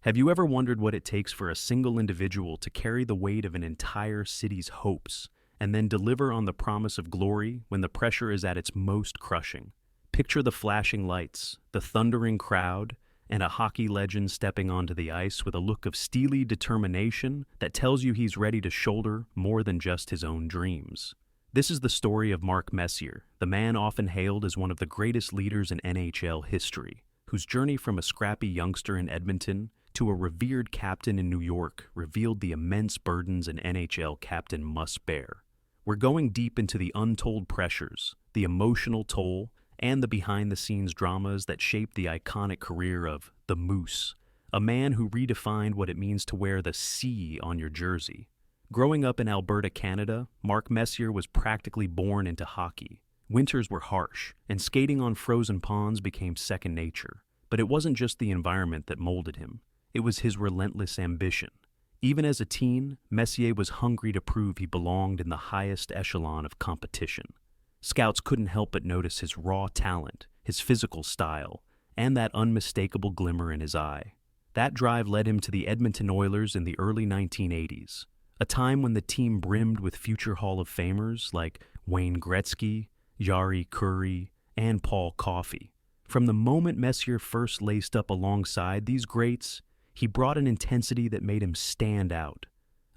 Have you ever wondered what it takes for a single individual to carry the weight of an entire city's hopes and then deliver on the promise of glory when the pressure is at its most crushing? Picture the flashing lights, the thundering crowd, and a hockey legend stepping onto the ice with a look of steely determination that tells you he's ready to shoulder more than just his own dreams. This is the story of Mark Messier, the man often hailed as one of the greatest leaders in NHL history, whose journey from a scrappy youngster in Edmonton to a revered captain in New York revealed the immense burdens an NHL captain must bear. We're going deep into the untold pressures, the emotional toll, and the behind-the-scenes dramas that shaped the iconic career of the Moose, a man who redefined what it means to wear the C on your jersey. Growing up in Alberta, Canada, Mark Messier was practically born into hockey. Winters were harsh, and skating on frozen ponds became second nature. But it wasn't just the environment that molded him. It was his relentless ambition. Even as a teen, Messier was hungry to prove he belonged in the highest echelon of competition. Scouts couldn't help but notice his raw talent, his physical style, and that unmistakable glimmer in his eye. That drive led him to the Edmonton Oilers in the early 1980s, a time when the team brimmed with future Hall of Famers like Wayne Gretzky, Jari Kurri, and Paul Coffey. From the moment Messier first laced up alongside these greats, he brought an intensity that made him stand out,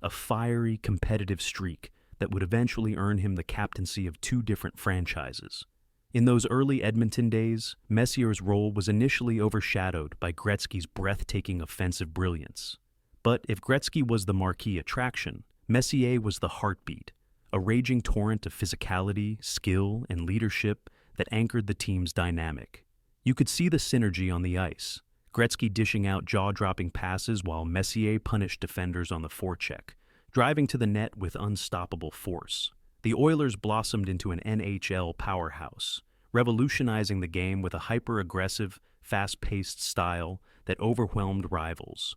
a fiery, competitive streak that would eventually earn him the captaincy of two different franchises. In those early Edmonton days, Messier's role was initially overshadowed by Gretzky's breathtaking offensive brilliance. But if Gretzky was the marquee attraction, Messier was the heartbeat, a raging torrent of physicality, skill, and leadership that anchored the team's dynamic. You could see the synergy on the ice, Gretzky dishing out jaw-dropping passes while Messier punished defenders on the forecheck, driving to the net with unstoppable force. The Oilers blossomed into an NHL powerhouse, revolutionizing the game with a hyper-aggressive, fast-paced style that overwhelmed rivals.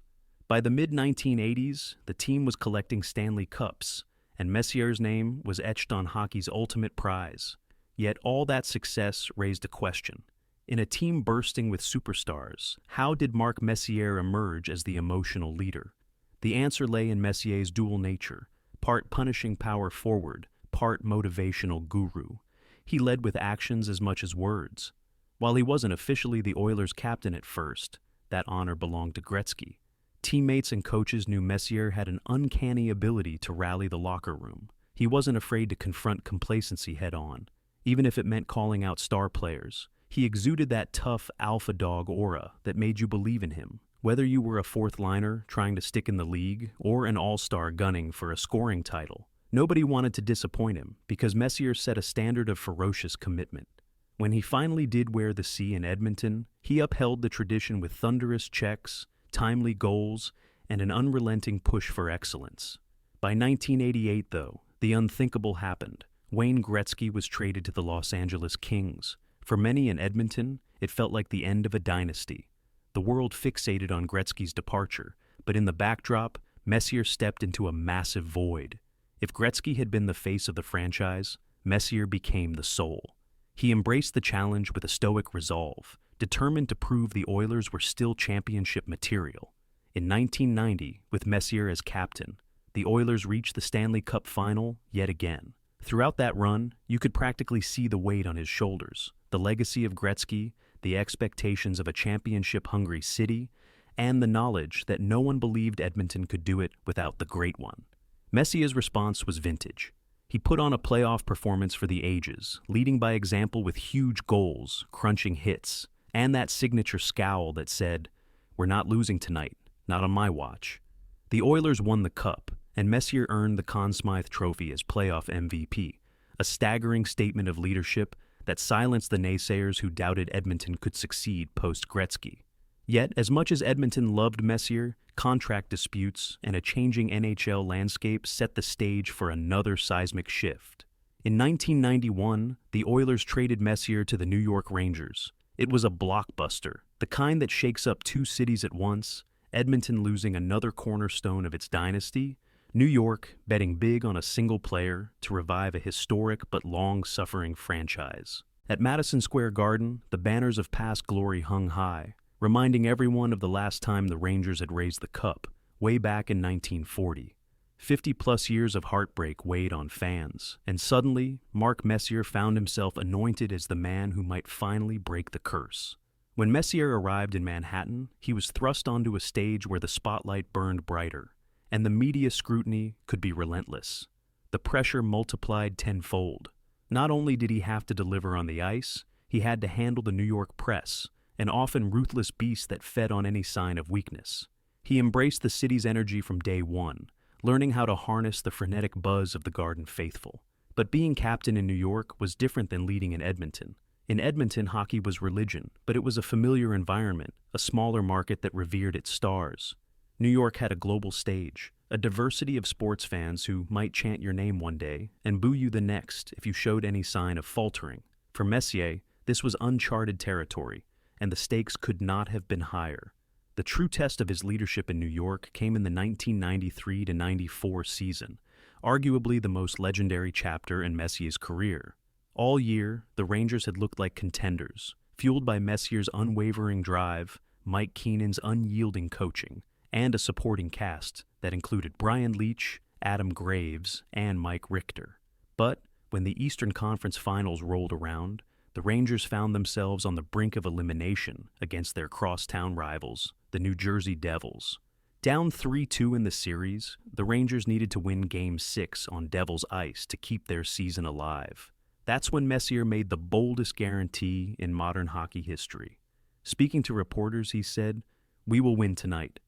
By the mid-1980s, the team was collecting Stanley Cups, and Messier's name was etched on hockey's ultimate prize. Yet all that success raised a question. In a team bursting with superstars, how did Mark Messier emerge as the emotional leader? The answer lay in Messier's dual nature, part punishing power forward, part motivational guru. He led with actions as much as words. While he wasn't officially the Oilers' captain at first, that honor belonged to Gretzky. Teammates and coaches knew Messier had an uncanny ability to rally the locker room. He wasn't afraid to confront complacency head-on, even if it meant calling out star players. He exuded that tough alpha dog aura that made you believe in him. Whether you were a fourth liner trying to stick in the league or an all-star gunning for a scoring title, nobody wanted to disappoint him because Messier set a standard of ferocious commitment. When he finally did wear the C in Edmonton, he upheld the tradition with thunderous checks, timely goals, and an unrelenting push for excellence. By 1988, though, the unthinkable happened. Wayne Gretzky was traded to the Los Angeles Kings. For many in Edmonton, it felt like the end of a dynasty. The world fixated on Gretzky's departure, but in the backdrop, Messier stepped into a massive void. If Gretzky had been the face of the franchise, Messier became the soul. He embraced the challenge with a stoic resolve, determined to prove the Oilers were still championship material. In 1990, with Messier as captain, the Oilers reached the Stanley Cup final yet again. Throughout that run, you could practically see the weight on his shoulders, the legacy of Gretzky, the expectations of a championship-hungry city, and the knowledge that no one believed Edmonton could do it without the Great One. Messier's response was vintage. He put on a playoff performance for the ages, leading by example with huge goals, crunching hits, and that signature scowl that said, "We're not losing tonight, not on my watch." The Oilers won the Cup, and Messier earned the Conn Smythe Trophy as playoff MVP, a staggering statement of leadership that silenced the naysayers who doubted Edmonton could succeed post-Gretzky. Yet, as much as Edmonton loved Messier, contract disputes and a changing NHL landscape set the stage for another seismic shift. In 1991, the Oilers traded Messier to the New York Rangers. It was a blockbuster, the kind that shakes up two cities at once, Edmonton losing another cornerstone of its dynasty, New York betting big on a single player to revive a historic but long-suffering franchise. At Madison Square Garden, the banners of past glory hung high, reminding everyone of the last time the Rangers had raised the cup, way back in 1940. 50-plus years of heartbreak weighed on fans, and suddenly, Mark Messier found himself anointed as the man who might finally break the curse. When Messier arrived in Manhattan, he was thrust onto a stage where the spotlight burned brighter, and the media scrutiny could be relentless. The pressure multiplied tenfold. Not only did he have to deliver on the ice, he had to handle the New York press, an often ruthless beast that fed on any sign of weakness. He embraced the city's energy from day one, learning how to harness the frenetic buzz of the Garden faithful. But being captain in New York was different than leading in Edmonton. In Edmonton, hockey was religion, but it was a familiar environment, a smaller market that revered its stars. New York had a global stage, a diversity of sports fans who might chant your name one day and boo you the next if you showed any sign of faltering. For Messier, this was uncharted territory, and the stakes could not have been higher. The true test of his leadership in New York came in the 1993-94 season, arguably the most legendary chapter in Messier's career. All year, the Rangers had looked like contenders, fueled by Messier's unwavering drive, Mike Keenan's unyielding coaching, and a supporting cast that included Brian Leetch, Adam Graves, and Mike Richter. But when the Eastern Conference Finals rolled around, the Rangers found themselves on the brink of elimination against their crosstown rivals, the New Jersey Devils. Down 3-2 in the series, the Rangers needed to win Game 6 on Devils ice to keep their season alive. That's when Messier made the boldest guarantee in modern hockey history. Speaking to reporters, he said, "We will win tonight."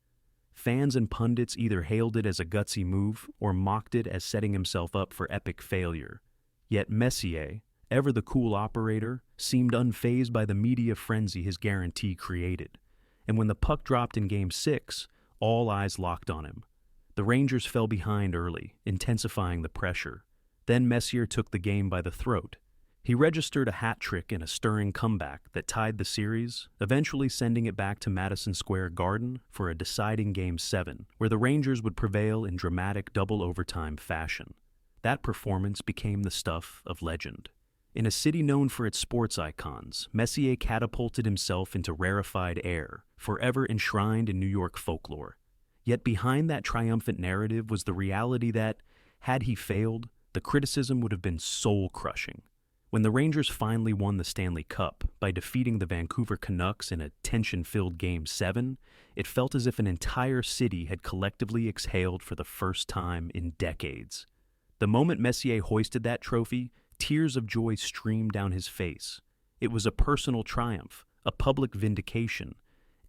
Fans and pundits either hailed it as a gutsy move or mocked it as setting himself up for epic failure. Yet Messier, ever the cool operator, seemed unfazed by the media frenzy his guarantee created. And when the puck dropped in Game 6, all eyes locked on him. The Rangers fell behind early, intensifying the pressure. Then Messier took the game by the throat. He registered a hat trick in a stirring comeback that tied the series, eventually sending it back to Madison Square Garden for a deciding Game 7, where the Rangers would prevail in dramatic double-overtime fashion. That performance became the stuff of legend. In a city known for its sports icons, Messier catapulted himself into rarefied air, forever enshrined in New York folklore. Yet behind that triumphant narrative was the reality that, had he failed, the criticism would have been soul-crushing. When the Rangers finally won the Stanley Cup by defeating the Vancouver Canucks in a tension-filled Game 7, it felt as if an entire city had collectively exhaled for the first time in decades. The moment Messier hoisted that trophy, tears of joy streamed down his face. It was a personal triumph, a public vindication,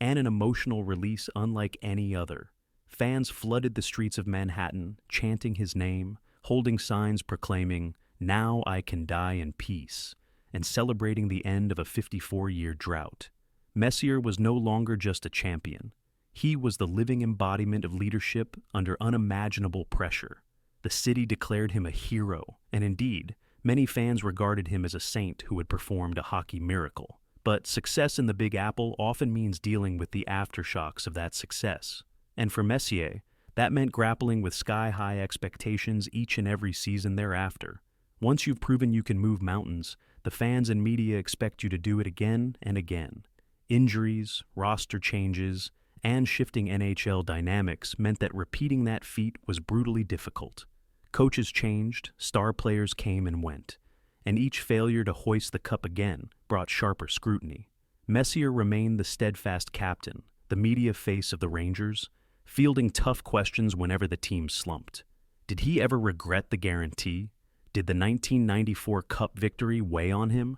and an emotional release unlike any other. Fans flooded the streets of Manhattan, chanting his name, holding signs proclaiming, "Now I can die in peace," and celebrating the end of a 54-year drought. Messier was no longer just a champion. He was the living embodiment of leadership under unimaginable pressure. The city declared him a hero, and indeed, many fans regarded him as a saint who had performed a hockey miracle. But success in the Big Apple often means dealing with the aftershocks of that success. And for Messier, that meant grappling with sky-high expectations each and every season thereafter. Once you've proven you can move mountains, the fans and media expect you to do it again and again. Injuries, roster changes, and shifting NHL dynamics meant that repeating that feat was brutally difficult. Coaches changed, star players came and went, and each failure to hoist the cup again brought sharper scrutiny. Messier remained the steadfast captain, the media face of the Rangers, fielding tough questions whenever the team slumped. Did he ever regret the guarantee? Did the 1994 Cup victory weigh on him,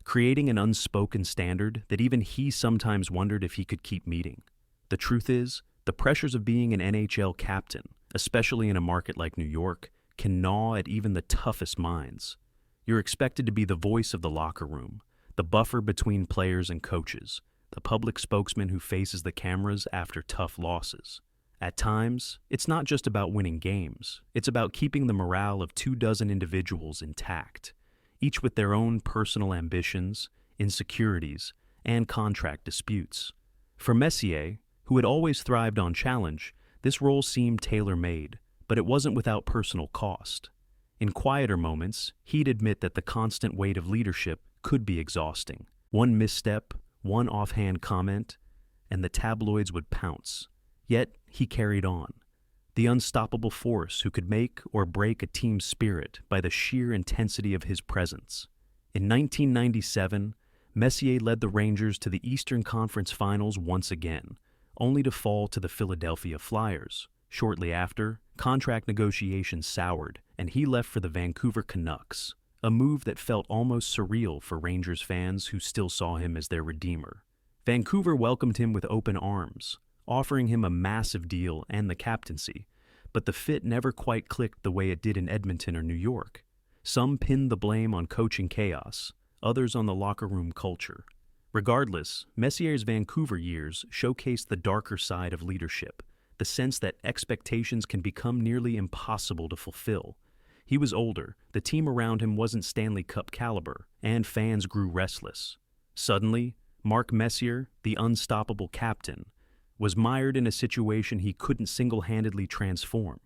creating an unspoken standard that even he sometimes wondered if he could keep meeting? The truth is, the pressures of being an NHL captain, especially in a market like New York, can gnaw at even the toughest minds. You're expected to be the voice of the locker room, the buffer between players and coaches, the public spokesman who faces the cameras after tough losses. At times, it's not just about winning games, it's about keeping the morale of 24 individuals intact, each with their own personal ambitions, insecurities, and contract disputes. For Messier, who had always thrived on challenge, this role seemed tailor-made, but it wasn't without personal cost. In quieter moments, he'd admit that the constant weight of leadership could be exhausting. One misstep, one offhand comment, and the tabloids would pounce. Yet he carried on, the unstoppable force who could make or break a team's spirit by the sheer intensity of his presence. In 1997, Messier led the Rangers to the Eastern Conference Finals once again, only to fall to the Philadelphia Flyers. Shortly after, contract negotiations soured, and he left for the Vancouver Canucks, a move that felt almost surreal for Rangers fans who still saw him as their redeemer. Vancouver welcomed him with open arms, offering him a massive deal and the captaincy, but the fit never quite clicked the way it did in Edmonton or New York. Some pinned the blame on coaching chaos, others on the locker room culture. Regardless, Messier's Vancouver years showcased the darker side of leadership, the sense that expectations can become nearly impossible to fulfill. He was older, the team around him wasn't Stanley Cup caliber, and fans grew restless. Suddenly, Mark Messier, the unstoppable captain, was mired in a situation he couldn't single-handedly transform.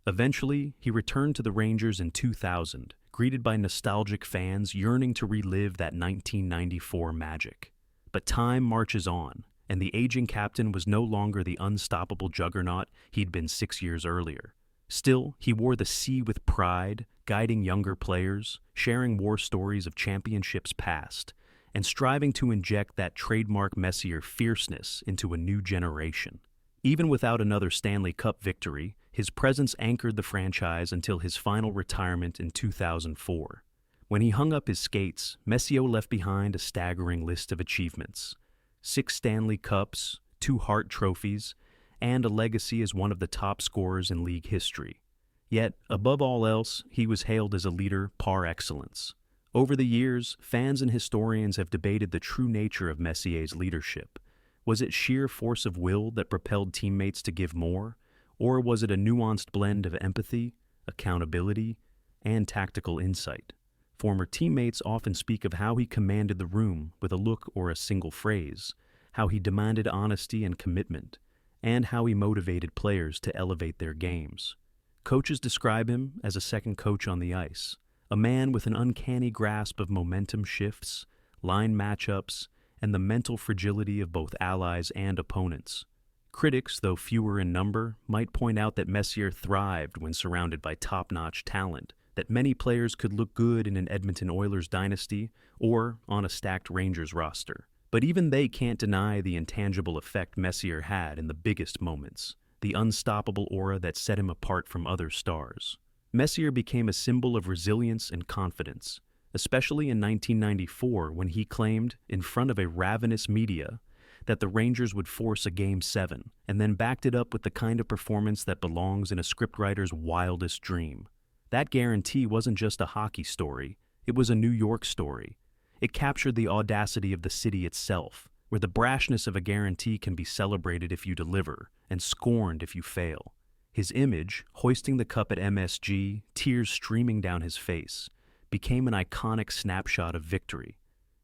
Eventually, he returned to the Rangers in 2000, greeted by nostalgic fans yearning to relive that 1994 magic. But time marches on, and the aging captain was no longer the unstoppable juggernaut he'd been 6 years earlier. Still, he wore the C with pride, guiding younger players, sharing war stories of championships past, and striving to inject that trademark Messier fierceness into a new generation. Even without another Stanley Cup victory, his presence anchored the franchise until his final retirement in 2004. When he hung up his skates, Messier left behind a staggering list of achievements: 6 Stanley Cups, 2 Hart trophies, and a legacy as one of the top scorers in league history. Yet, above all else, he was hailed as a leader par excellence. Over the years, fans and historians have debated the true nature of Messier's leadership. Was it sheer force of will that propelled teammates to give more, or was it a nuanced blend of empathy, accountability, and tactical insight? Former teammates often speak of how he commanded the room with a look or a single phrase, how he demanded honesty and commitment, and how he motivated players to elevate their games. Coaches describe him as a second coach on the ice, a man with an uncanny grasp of momentum shifts, line matchups, and the mental fragility of both allies and opponents. Critics, though fewer in number, might point out that Messier thrived when surrounded by top-notch talent, that many players could look good in an Edmonton Oilers dynasty or on a stacked Rangers roster. But even they can't deny the intangible effect Messier had in the biggest moments, the unstoppable aura that set him apart from other stars. Messier became a symbol of resilience and confidence, especially in 1994 when he claimed, in front of a ravenous media, that the Rangers would force a Game 7, and then backed it up with the kind of performance that belongs in a scriptwriter's wildest dream. That guarantee wasn't just a hockey story, it was a New York story. It captured the audacity of the city itself, where the brashness of a guarantee can be celebrated if you deliver, and scorned if you fail. His image, hoisting the cup at MSG, tears streaming down his face, became an iconic snapshot of victory.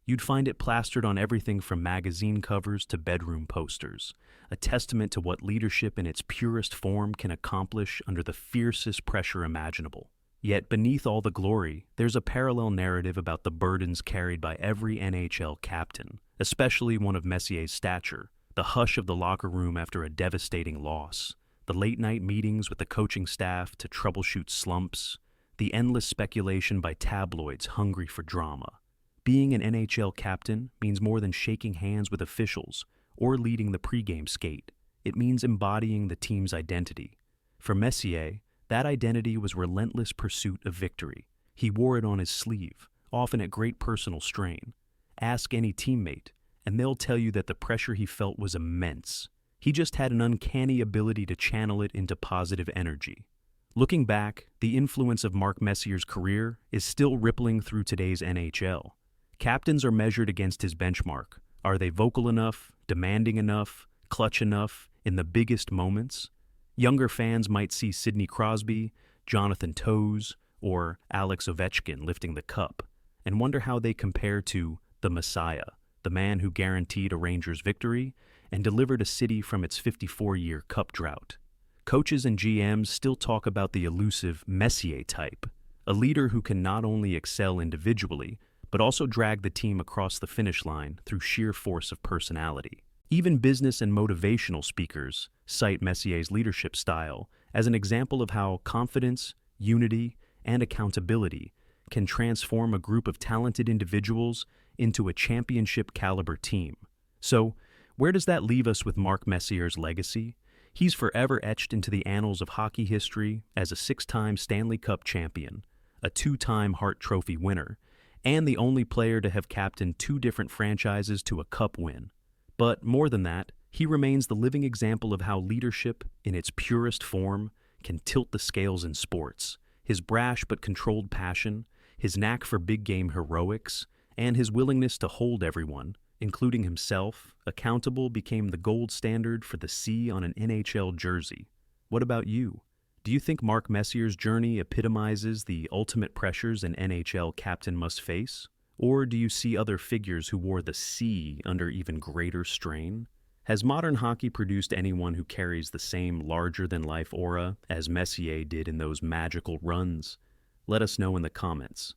You'd find it plastered on everything from magazine covers to bedroom posters, a testament to what leadership in its purest form can accomplish under the fiercest pressure imaginable. Yet beneath all the glory, there's a parallel narrative about the burdens carried by every NHL captain, especially one of Messier's stature, the hush of the locker room after a devastating loss, the late-night meetings with the coaching staff to troubleshoot slumps, the endless speculation by tabloids hungry for drama. Being an NHL captain means more than shaking hands with officials or leading the pregame skate. It means embodying the team's identity. For Messier, that identity was relentless pursuit of victory. He wore it on his sleeve, often at great personal strain. Ask any teammate, and they'll tell you that the pressure he felt was immense. He just had an uncanny ability to channel it into positive energy. Looking back, the influence of Mark Messier's career is still rippling through today's NHL. Captains are measured against his benchmark. Are they vocal enough, demanding enough, clutch enough in the biggest moments? Younger fans might see Sidney Crosby, Jonathan Toews, or Alex Ovechkin lifting the cup, and wonder how they compare to the Messiah, the man who guaranteed a Rangers victory and delivered a city from its 54-year cup drought. Coaches and GMs still talk about the elusive Messier type, a leader who can not only excel individually, but also drag the team across the finish line through sheer force of personality. Even business and motivational speakers cite Messier's leadership style as an example of how confidence, unity, and accountability can transform a group of talented individuals into a championship-caliber team. So, where does that leave us with Mark Messier's legacy? He's forever etched into the annals of hockey history as a 6-time Stanley Cup champion, a 2-time Hart Trophy winner, and the only player to have captained 2 different franchises to a cup win. But more than that, he remains the living example of how leadership, in its purest form, can tilt the scales in sports. His brash but controlled passion, his knack for big-game heroics, and his willingness to hold everyone, including himself, accountable became the gold standard for the C on an NHL jersey. What about you? Do you think Mark Messier's journey epitomizes the ultimate pressures an NHL captain must face? Or do you see other figures who wore the C under even greater strain? Has modern hockey produced anyone who carries the same larger-than-life aura as Messier did in those magical runs? Let us know in the comments.